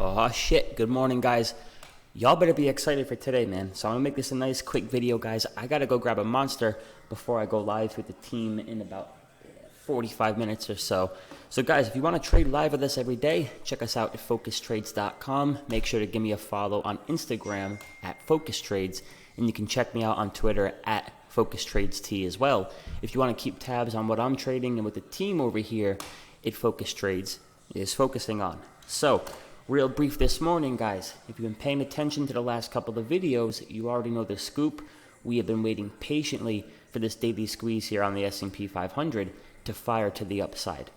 Oh shit, good morning guys. Y'all better be excited for today, man. So I'm gonna make this a nice quick video, guys. I gotta go grab a monster before I go live with the team in about 45 minutes or so. So guys, if you want to trade live with us every day, check us out at focustrades.com. Make sure to give me a follow on Instagram at focustrades, and you can check me out on Twitter at focustradest as well. If you want to keep tabs on what I'm trading and what the team over here at Focus Trades is focusing on. So real brief this morning, guys. If you've been paying attention to the last couple of videos, you already know the scoop. We have been waiting patiently for this daily squeeze here on the S&P 500 to fire to the upside.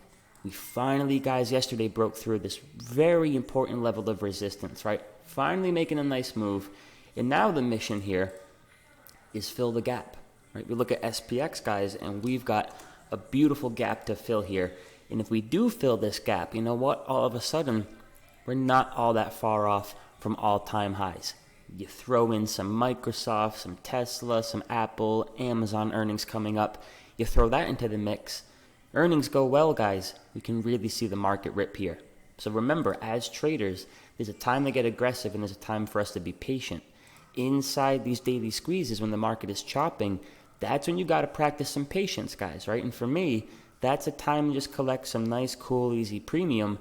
We finally, guys, yesterday broke through this very important level of resistance, right? Finally making a nice move. And now the mission here is fill the gap, right? We look at SPX, guys, and we've got a beautiful gap to fill here. And if we do fill this gap, you know what? All of a sudden, we're not all that far off from all-time highs. You throw in some Microsoft, some Tesla, some Apple, Amazon earnings coming up. You throw that into the mix. Earnings go well, guys. We can really see the market rip here. So remember, as traders, there's a time to get aggressive and there's a time for us to be patient. Inside these daily squeezes, when the market is chopping, that's when you got to practice some patience, guys, right? And for me, that's a time to just collect some nice, cool, easy premium.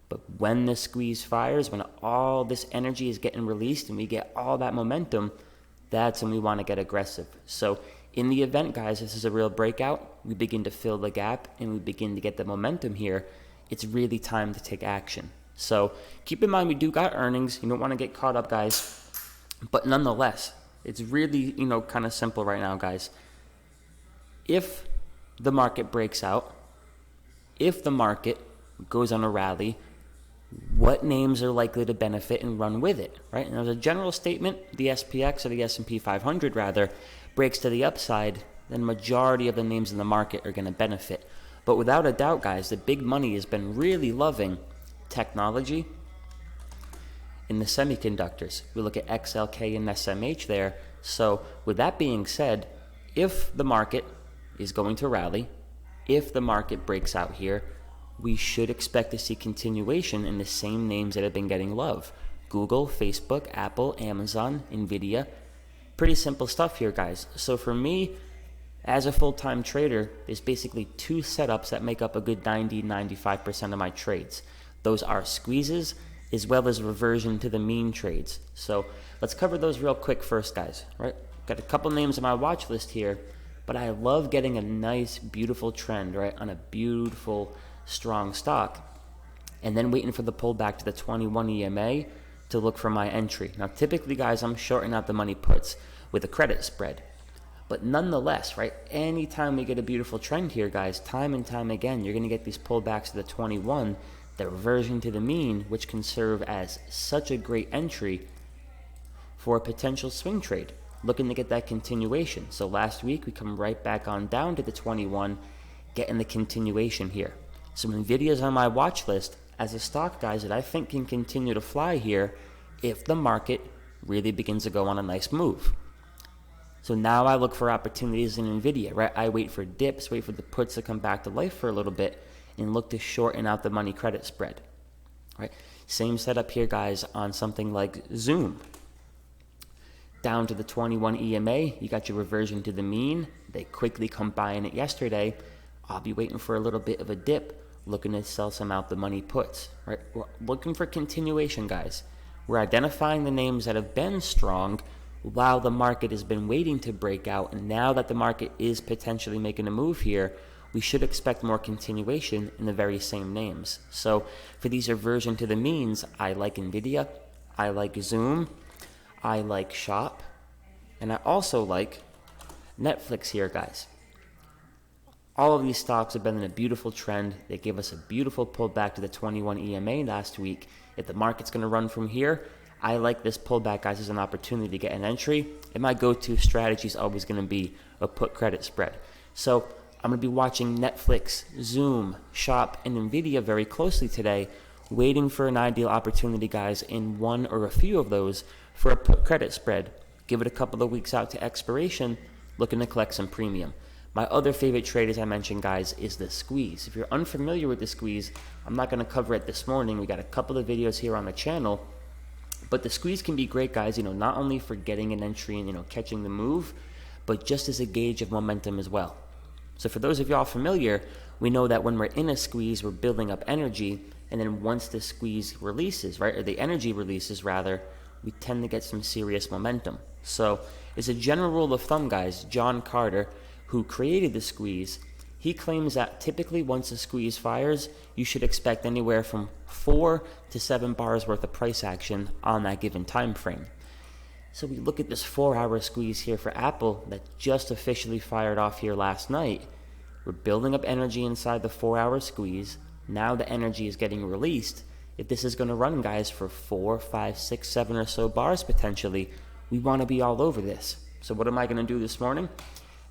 But when the squeeze fires, when all this energy is getting released and we get all that momentum, that's when we want to get aggressive. So in the event, guys, this is a real breakout. We begin to fill the gap and we begin to get the momentum here. It's really time to take action. So keep in mind, we do got earnings. You don't want to get caught up, guys. But nonetheless, it's really, kind of simple right now, guys. If the market breaks out, if the market goes on a rally, what names are likely to benefit and run with it, right? And as a general statement, the SPX, or the S&P 500 rather, breaks to the upside, then majority of the names in the market are going to benefit. But without a doubt, guys, the big money has been really loving technology in the semiconductors. We look at XLK and SMH there. So with that being said, if the market is going to rally, if the market breaks out here, we should expect to see continuation in the same names that have been getting love. Google, Facebook, Apple, Amazon, Nvidia. Pretty simple stuff here, guys. So for me, as a full-time trader, there's basically two setups that make up a good 90-95% of my trades. Those are squeezes as well as reversion to the mean trades. So let's cover those real quick first, guys. Right? Got a couple names on my watch list here, but I love getting a nice, beautiful trend, right, on a beautiful, strong stock, and then waiting for the pullback to the 21 EMA to look for my entry. Now, typically, guys, I'm shorting out the money puts with a credit spread. But nonetheless, right, anytime we get a beautiful trend here, guys, time and time again, you're going to get these pullbacks to the 21, the reversion to the mean, which can serve as such a great entry for a potential swing trade, looking to get that continuation. So last week, we come right back on down to the 21, getting the continuation here. So Nvidia's on my watch list as a stock, guys, that I think can continue to fly here if the market really begins to go on a nice move. So now I look for opportunities in Nvidia, right? I wait for dips, wait for the puts to come back to life for a little bit, and look to shorten out the money credit spread, right? Same setup here, guys, on something like Zoom. Down to the 21 EMA, you got your reversion to the mean. They quickly come buying it yesterday. I'll be waiting for a little bit of a dip, looking to sell some out the money puts, right? We're looking for continuation, guys. We're identifying the names that have been strong while the market has been waiting to break out. And now that the market is potentially making a move here, we should expect more continuation in the very same names. So for these reversion to the means, I like Nvidia, I like Zoom, I like Shop, and I also like Netflix here, guys. All of these stocks have been in a beautiful trend. They gave us a beautiful pullback to the 21 EMA last week. If the market's going to run from here, I like this pullback, guys, as an opportunity to get an entry. And my go-to strategy is always going to be a put credit spread. So I'm going to be watching Netflix, Zoom, Shop, and Nvidia very closely today, waiting for an ideal opportunity, guys, in one or a few of those for a put credit spread. Give it a couple of weeks out to expiration, looking to collect some premium. My other favorite trade, as I mentioned, guys, is the squeeze. If you're unfamiliar with the squeeze, I'm not going to cover it this morning. We got a couple of videos here on the channel, but the squeeze can be great, guys, not only for getting an entry and, catching the move, but just as a gauge of momentum as well. So for those of y'all familiar, we know that when we're in a squeeze, we're building up energy, and then once the squeeze releases, right, or the energy releases rather, we tend to get some serious momentum. So as a general rule of thumb, guys, John Carter, who created the squeeze, he claims that typically once a squeeze fires, you should expect anywhere from 4 to 7 bars worth of price action on that given time frame. So we look at this 4-hour squeeze here for Apple that just officially fired off here last night. We're building up energy inside the 4-hour squeeze. Now the energy is getting released. If this is going to run, guys, for 4, 5, 6, 7 or so bars potentially, we want to be all over this. So what am I going to do this morning?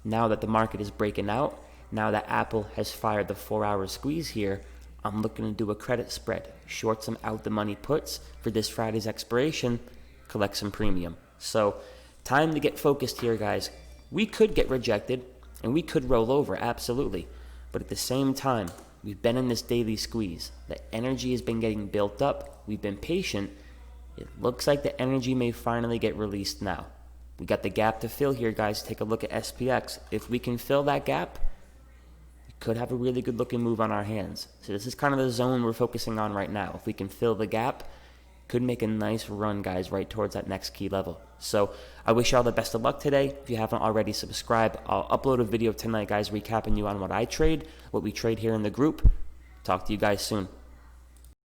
Now that the market is breaking out, now that Apple has fired the 4-hour squeeze here, I'm looking to do a credit spread, short some out the money puts for this Friday's expiration, collect some premium. So time to get focused here, guys. We could get rejected and we could roll over, absolutely. But at the same time, we've been in this daily squeeze. The energy has been getting built up. We've been patient. It looks like the energy may finally get released now. We got the gap to fill here, guys. Take a look at SPX. If we can fill that gap, we could have a really good looking move on our hands. So this is kind of the zone we're focusing on right now. If we can fill the gap, could make a nice run, guys, right towards that next key level. So I wish y'all the best of luck today. If you haven't already, subscribe. I'll upload a video tonight, guys, recapping you on what I trade, what we trade here in the group. Talk to you guys soon.